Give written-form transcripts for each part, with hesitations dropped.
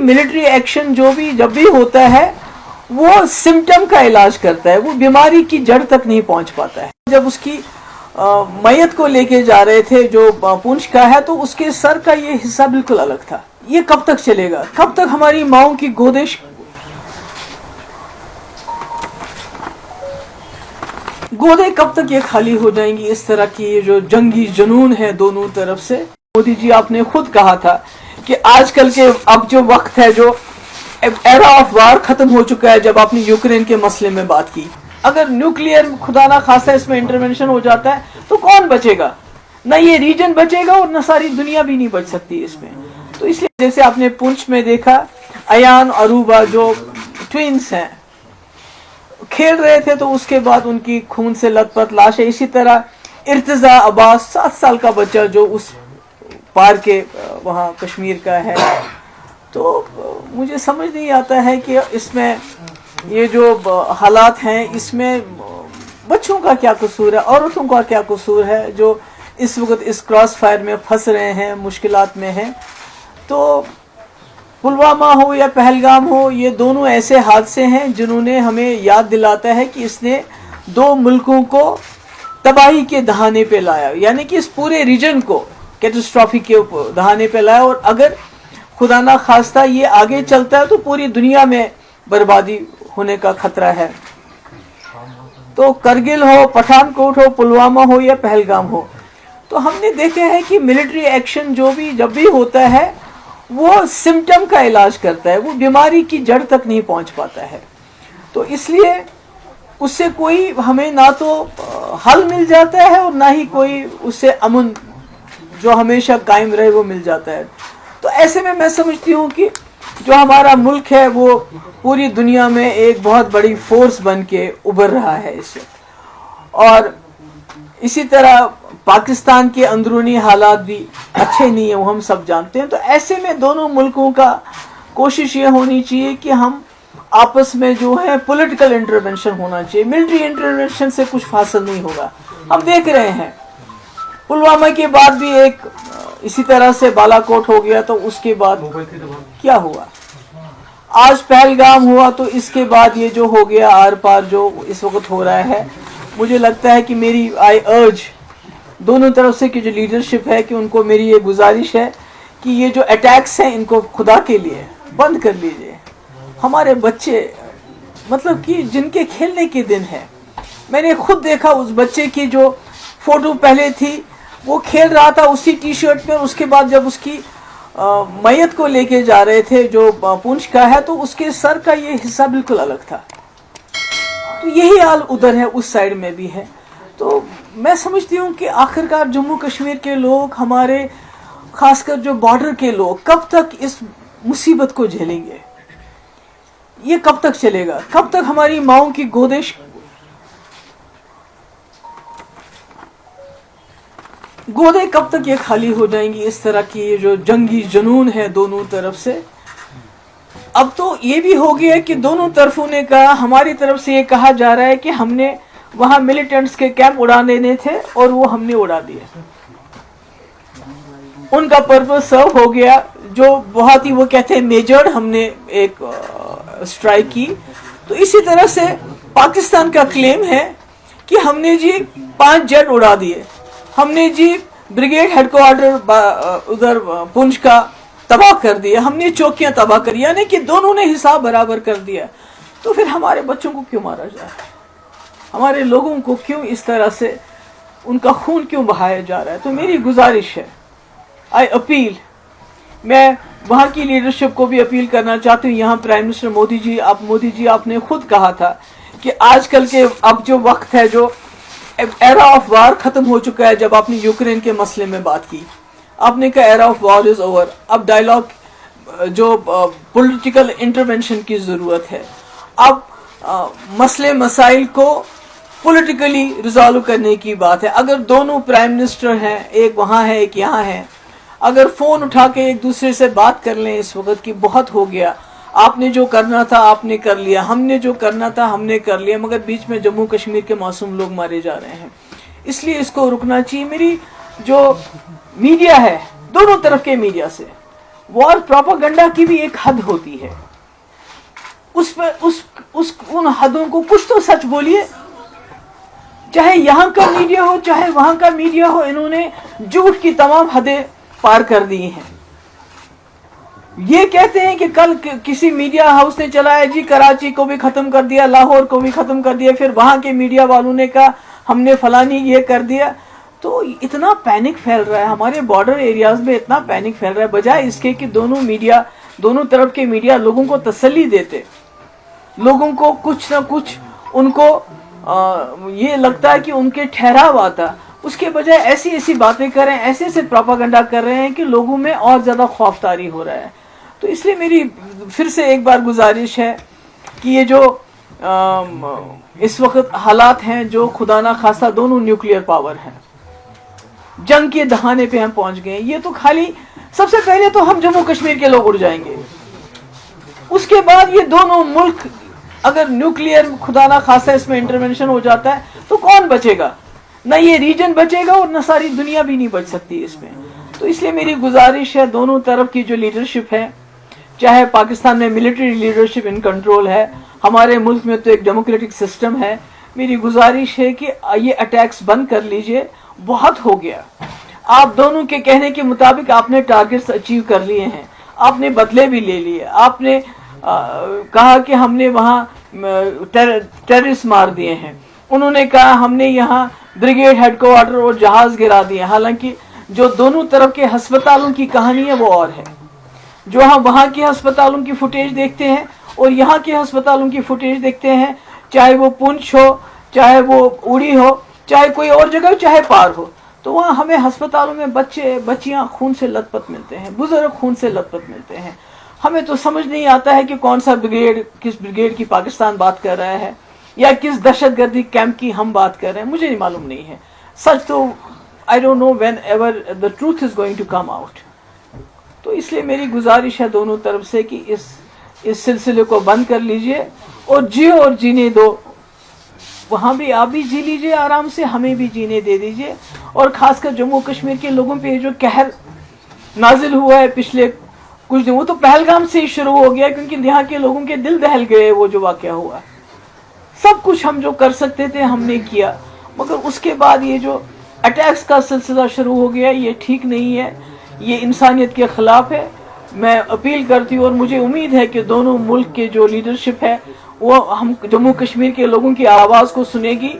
Military action जब भी होता है वो सिम्टम का इलाज करता है, वो बीमारी की जड़ तक नहीं पहुंच पाता है। जब उसकी मैयत को लेके जा रहे थे जो पुंछ का है, तो उसके सर का ये हिस्सा बिल्कुल अलग था। ये कब तक चलेगा? कब तक हमारी माओं की गोदे कब तक ये खाली हो जाएंगी? इस तरह की ये जो जंगी जुनून है दोनों तरफ से। मोदी जी, आपने खुद कहा था कि आजकल के अब जो वक्त है, जो एरा ऑफ वार खत्म हो चुका है, जब आपने यूक्रेन के मसले में बात की। अगर न्यूक्लियर खुदा ना खासा इसमें इंटरवेंशन हो जाता है तो कौन बचेगा? ना ये रीजन बचेगा और ना सारी दुनिया भी नहीं बच सकती इसमें। तो इसलिए जैसे आपने पुंछ में देखा, अयान और अरूबा जो ट्विंस हैं खेल रहे थे, तो उसके बाद उनकी खून से लथपथ लाश है। इसी तरह इर्तिजा अब्बास 7 साल का बच्चा जो उस पार के वहाँ कश्मीर का है। तो मुझे समझ नहीं आता है कि इसमें ये जो हालात हैं इसमें बच्चों का क्या कसूर है, औरतों का क्या कसूर है जो इस वक्त इस क्रॉस फायर में फंस रहे हैं, मुश्किलात में हैं। तो पुलवामा हो या पहलगाम हो, ये दोनों ऐसे हादसे हैं जिन्होंने हमें याद दिलाता है कि इसने 2 मुल्कों को तबाही के दहाने पे लाया, यानी कि इस पूरे रीजन को कैटास्ट्रॉफी के दहाने पे लाया। और अगर खुदा ना खास्ता ये आगे चलता है तो पूरी दुनिया में बर्बादी होने का खतरा है। तो करगिल हो, पठानकोट हो, पुलवामा हो या पहलगाम हो, तो हमने देखा है कि मिलिट्री एक्शन जब भी होता है वो सिम्टम का इलाज करता है, वो बीमारी की जड़ तक नहीं पहुंच पाता है। तो इसलिए उससे कोई हमें ना तो हल मिल जाता है और ना ही कोई उससे अमन जो हमेशा कायम रहे वो मिल जाता है। तो ऐसे में मैं समझती हूँ कि जो हमारा मुल्क है वो पूरी दुनिया में एक बहुत बड़ी फोर्स बन के उभर रहा है इससे। और इसी तरह पाकिस्तान के अंदरूनी हालात भी अच्छे नहीं है, वो हम सब जानते हैं। तो ऐसे में दोनों मुल्कों का कोशिश ये होनी चाहिए कि हम आपस में जो है पॉलिटिकल इंटरवेंशन होना चाहिए। मिलिट्री इंटरवेंशन से कुछ हासिल नहीं होगा। हम देख रहे हैं पुलवामा के बाद भी एक इसी तरह से बालाकोट हो गया, तो उसके बाद क्या हुआ? आज पहलगाम हुआ, तो इसके बाद ये जो हो गया आर पार जो इस वक्त हो रहा है, मुझे लगता है कि आई अर्ज दोनों तरफ से की जो लीडरशिप है कि उनको मेरी ये गुजारिश है कि ये जो अटैक्स हैं इनको खुदा के लिए बंद कर लीजिए। हमारे बच्चे मतलब कि जिनके खेलने के दिन है, मैंने खुद देखा उस बच्चे की जो फोटो पहले थी, वो खेल रहा था उसी टी शर्ट में। उसके बाद जब उसकी मैयत को लेके जा रहे थे जो पुंछ का है, तो उसके सर का ये हिस्सा बिल्कुल अलग था। तो यही हाल उधर है, उस साइड में भी है। तो मैं समझती हूँ कि आखिरकार जम्मू कश्मीर के लोग, हमारे खासकर जो बॉर्डर के लोग, कब तक इस मुसीबत को झेलेंगे? ये कब तक चलेगा? कब तक हमारी माओं की गोदे कब तक ये खाली हो जाएंगी? इस तरह की ये जो जंगी जुनून है दोनों तरफ से। अब तो ये भी हो गया कि दोनों तरफों ने कहा, हमारी तरफ से ये कहा जा रहा है कि हमने वहां मिलिटेंट्स के कैंप उड़ा देने थे और वो हमने उड़ा दिए, उनका पर्पस सर्व हो गया। जो बहुत ही वो कहते हैं मेजर्ड हमने एक स्ट्राइक की। तो इसी तरह से पाकिस्तान का क्लेम है कि हमने जी 5 जेट उड़ा दिए, हमने जी ब्रिगेड हेडक्वार्टर उधर पुंछ का तबाह कर दिया, हमने चौकियां तबाह करी, यानी कि दोनों ने हिसाब बराबर कर दिया। तो फिर हमारे बच्चों को क्यों मारा जा रहा है? हमारे लोगों को क्यों इस तरह से उनका खून क्यों बहाया जा रहा है? तो मेरी गुजारिश है, आई अपील, मैं वहां की लीडरशिप को भी अपील करना चाहती हूँ। यहाँ प्राइम मिनिस्टर मोदी जी आपने खुद कहा था कि आजकल के अब जो वक्त है, जो एरा ऑफ वार खत्म हो चुका है। जब आपने यूक्रेन के मसले में बात की, आपने कहा era of war is over, अब डायलॉग जो पॉलिटिकल इंटरवेंशन की जरूरत है। अब मसले मसाइल को पॉलिटिकली रिजॉल्व करने की बात है। अगर दोनों प्राइम मिनिस्टर हैं, एक वहां है एक यहाँ है, अगर फोन उठा के एक दूसरे से बात कर लें इस वक्त की बहुत हो गया, आपने जो करना था आपने कर लिया, हमने जो करना था हमने कर लिया, मगर बीच में जम्मू कश्मीर के मासूम लोग मारे जा रहे हैं। इसलिए इसको रुकना चाहिए। मेरी जो मीडिया है, दोनों तरफ के मीडिया से وار پروپیگنڈا کی بھی ایک حد ہوتی ہے، اس پہ ان حدوں کو کچھ تو سچ بولیے. چاہے یہاں کا میڈیا ہو چاہے وہاں کا میڈیا ہو، انہوں نے جھوٹ کی تمام حدیں پار کر دی ہیں. یہ کہتے ہیں کہ کل کسی میڈیا ہاؤس نے چلایا جی کراچی کو بھی ختم کر دیا، لاہور کو بھی ختم کر دیا، پھر وہاں کے میڈیا والوں نے کہا ہم نے فلانی یہ کر دیا. تو اتنا پینک پھیل رہا ہے ہمارے بارڈر ایریاز میں، اتنا پینک پھیل رہا ہے، بجائے اس کے کہ دونوں طرف کے میڈیا لوگوں کو تسلی دیتے، لوگوں کو کچھ نہ کچھ ان کو یہ لگتا ہے کہ ان کے ٹھہراو آتا، اس کے بجائے ایسی باتیں کر رہے ہیں، ایسے پروپیگنڈا کر رہے ہیں کہ لوگوں میں اور زیادہ خوف طاری ہو رہا ہے. تو اس لیے میری پھر سے ایک بار گزارش ہے کہ یہ جو اس وقت حالات ہیں جو خدا نہ خواستہ دونوں نیوکلیئر پاور ہیں، جنگ کے دہانے پہ ہم پہنچ گئے ہیں. یہ تو خالی سب سے پہلے تو ہم جموں کشمیر کے لوگ اڑ جائیں گے، اس کے بعد یہ دونوں ملک اگر نیوکلیئر خدا نہ خواستہ اس میں انٹرونشن ہو جاتا ہے تو کون بچے گا؟ نہ یہ ریجن بچے گا اور نہ ساری دنیا بھی نہیں بچ سکتی اس میں. تو اس لیے میری گزارش ہے دونوں طرف کی جو لیڈرشپ ہے، چاہے پاکستان میں ملٹری لیڈرشپ ان کنٹرول ہے، ہمارے ملک میں تو ایک ڈیموکریٹک سسٹم ہے، میری گزارش ہے کہ یہ اٹیکس بند کر لیجئے، بہت ہو گیا. آپ دونوں کے کہنے کے مطابق آپ نے ٹارگٹس اچیو کر لیے ہیں، آپ نے بدلے بھی لے لیے، آپ نے کہا کہ ہم نے وہاں ٹیررسٹ مار دیے ہیں، انہوں نے کہا ہم نے یہاں بریگیڈ ہیڈ کوارٹر اور جہاز گرا دیے. حالانکہ جو دونوں طرف کے ہسپتالوں کی کہانی ہے وہ اور ہے. جو ہم وہاں کے ہسپتالوں کی فوٹیج دیکھتے ہیں اور یہاں کے ہسپتالوں کی فوٹیج دیکھتے ہیں، چاہے وہ پونچھ ہو، چاہے وہ اڑی ہو، چاہے کوئی اور جگہ چاہے پار ہو، تو وہاں ہمیں ہسپتالوں میں بچیاں خون سے لت پت ملتے ہیں، بزرگ خون سے لت پت ملتے ہیں. ہمیں تو سمجھ نہیں آتا ہے کہ کون سا بریگیڈ، کس بریگیڈ کی پاکستان بات کر رہا ہے یا کس دہشت گردی کیمپ کی ہم بات کر رہے ہیں، مجھے نہیں معلوم نہیں ہے. سچ تو I don't know whenever the truth is going to come out. تو اس لیے میری گزارش ہے دونوں طرف سے کہ اس سلسلے کو بند کر لیجئے اور جیو اور جینے دو. وہاں بھی آپ بھی جی لیجئے آرام سے، ہمیں بھی جینے دے دیجئے. اور خاص کر جموں کشمیر کے لوگوں پہ جو قہر نازل ہوا ہے پچھلے کچھ دن، وہ تو پہلگام سے ہی شروع ہو گیا، کیونکہ یہاں کے لوگوں کے دل دہل گئے. وہ جو واقعہ ہوا، سب کچھ ہم جو کر سکتے تھے ہم نے کیا، مگر اس کے بعد یہ جو اٹیکس کا سلسلہ شروع ہو گیا، یہ ٹھیک نہیں ہے، یہ انسانیت کے خلاف ہے. میں اپیل کرتی ہوں اور مجھے امید ہے کہ دونوں ملک کے جو لیڈرشپ ہے وہ ہم جموں کشمیر کے لوگوں کی آواز کو سنے گی.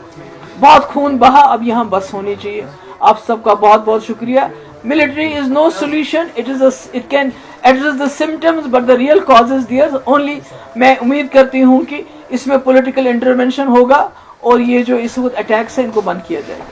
بہت خون بہا، اب یہاں بس ہونی چاہیے. آپ سب کا بہت بہت شکریہ. Military is no solution. It can address the symptoms, but the real cause is there. Only میں امید کرتی ہوں کہ اس میں پولیٹیکل انٹرونشن ہوگا اور یہ جو اس وقت اٹیکس ہیں ان کو بند کیا جائے گا.